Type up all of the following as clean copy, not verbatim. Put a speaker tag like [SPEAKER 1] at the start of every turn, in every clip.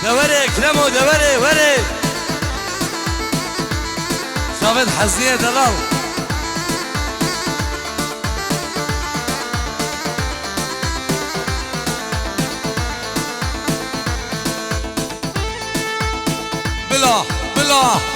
[SPEAKER 1] دوري كرمو دوري وري شافت حزية دلال بلا بلا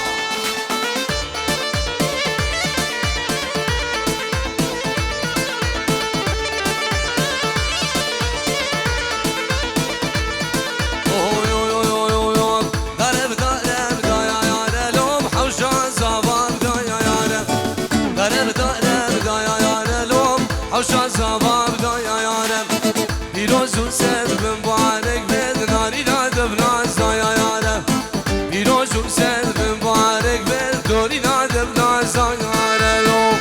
[SPEAKER 1] حوشا زباب دا یا یارم پیروز و سر مبارک بد ناری نادب نازا یا یارم پیروز و سر مبارک بد ناری نادب نازا یارم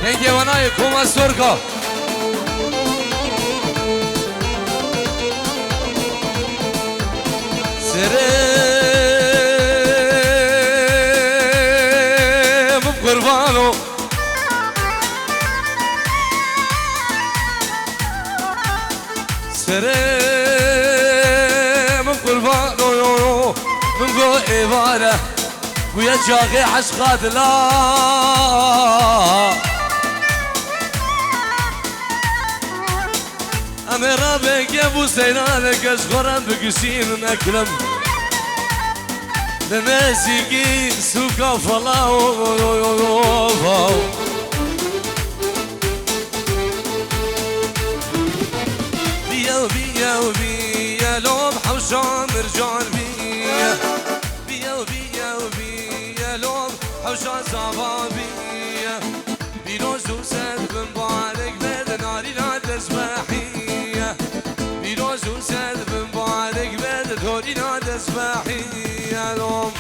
[SPEAKER 1] Nenge vanay kuma sorka Serem kurbano Serem kurbano Mungo evara Buya jaghe aşkad la أميرا بك يا أبو سينانك أشغرا بقسيم أكرم لماسكي سوكا فلاو بيا وبيا وبيا لوم حوشان رجال بيا بيا وبيا وبيا لوم حوشان صعبا بيا بيروز وسد بمبارك بيد ناري لا تسمحي بيروز وسد بمبارك بيد ناري لا تسمحي يا لوم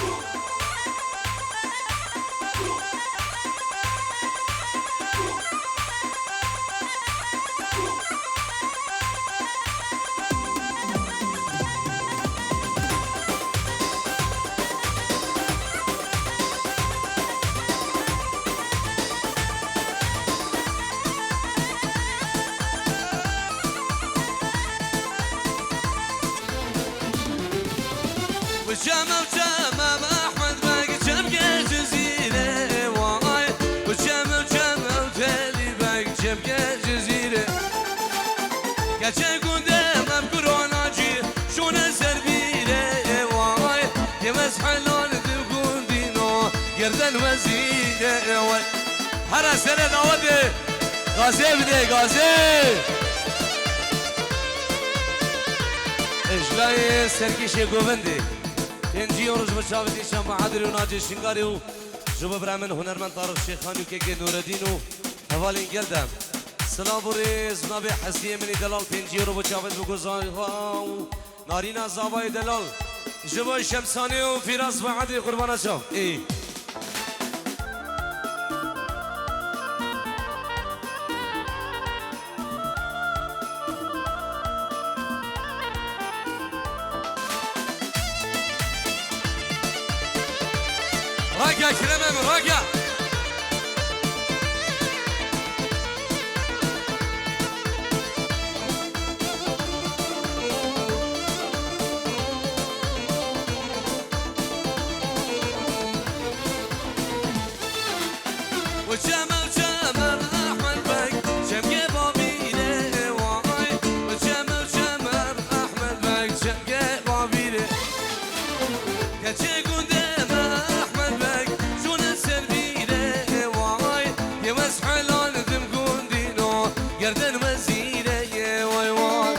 [SPEAKER 1] وجمع وجمع أحمد باقي جمع جزيرة واي وجمع وجمع وتالي باقي جمع جزيرة كاتشي قدام بكورونا جي شون سربيرة واي يمسح لون تكون دينو يردن وزيرة واي هرا سنة داودي غازي بدي غازي اجلاي سركيشي قوبندي انجي ورج بشافتي شام عادري وناجي شنغاري و جوب برامن هنرمند طارق شيخاني وكيكي نور الدين و هوالين قلدم سلام وريز نبي حسيه مني دلال تنجي ورج بشافت بقوزاي نارينا زاباي دلال جوب شمساني وفراس وعادري قربانا شام اي راجع كلامه راجع وجمع وجمع أحمد بك جمع بابيره واي وجمع وجمع أحمد بك جمع بابيره كاتشي قدام أحمد بك شون سربيره واي يمسح لون تمكون دينو يردن وزيره واي واي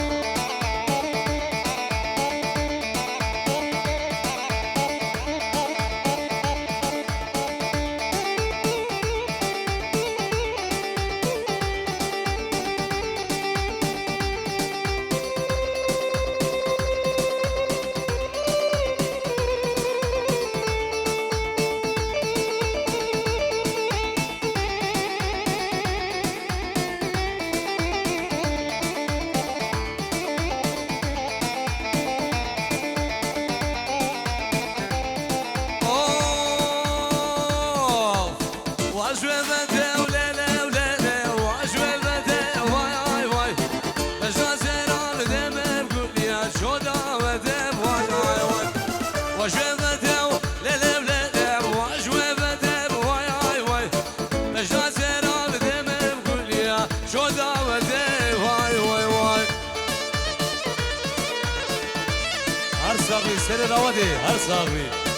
[SPEAKER 1] صاغي سر راودي هر صاغي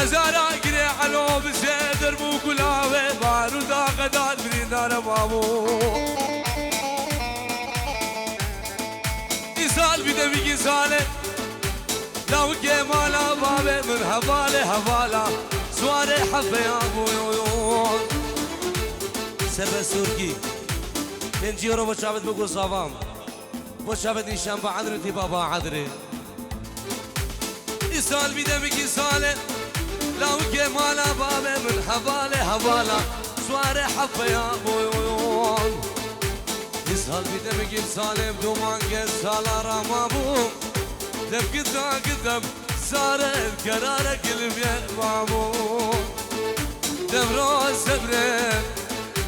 [SPEAKER 1] غزارة قري علو بسيدر بو كلاوي بارو دا غداد بريدار بابو إنسان بدمي إنساني لو كمالا بابي من هفالي هفالا سواري حفة يا بويون سبا سوركي من جيرو بشابت بقول صافام بشابت نشان بعدري تي بابا عدري إنسان بدمي إنساني لو كمالا بابي من حفالي هفالا سواري حفة يا بويون يسهل بدمك إنساني بدومان قسالا رامابو دب قدام صارت قرارك المياه بابو دب روز سبرين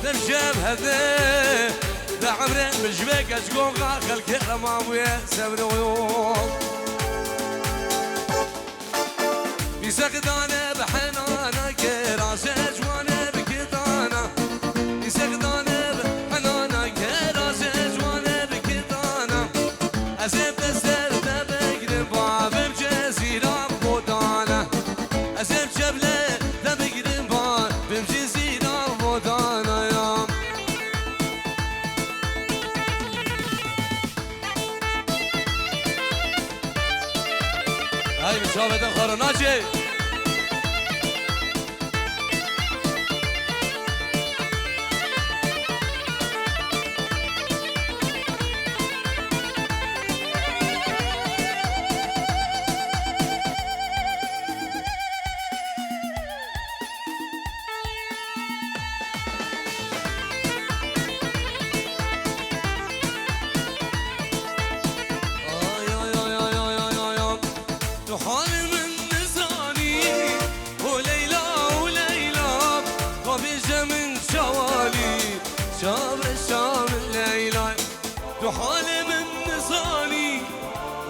[SPEAKER 1] دب شب هذي دا عمرين مجبك أشقون غاخل كرمامو يا سبرين بيسقداني بحنانا كراسي جواني بكتانا بيسقداني بحنانا كراسي جواني بكتانا أزيب دستر دبقر باب بجزيرة بودانا أزيب شبلة دبقر باب بجزيرة بودانا يا هاي مشاهدة خرناجي حالي من نساني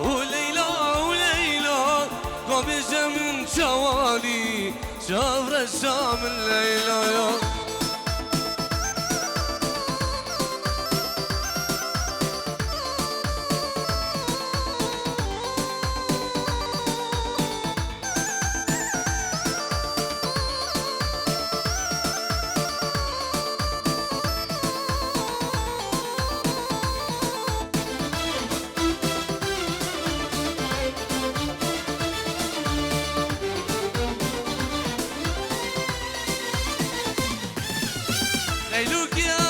[SPEAKER 1] وليلى وليلى قبيجة من شوالي شاف رشام الليلة يا ليلوك يا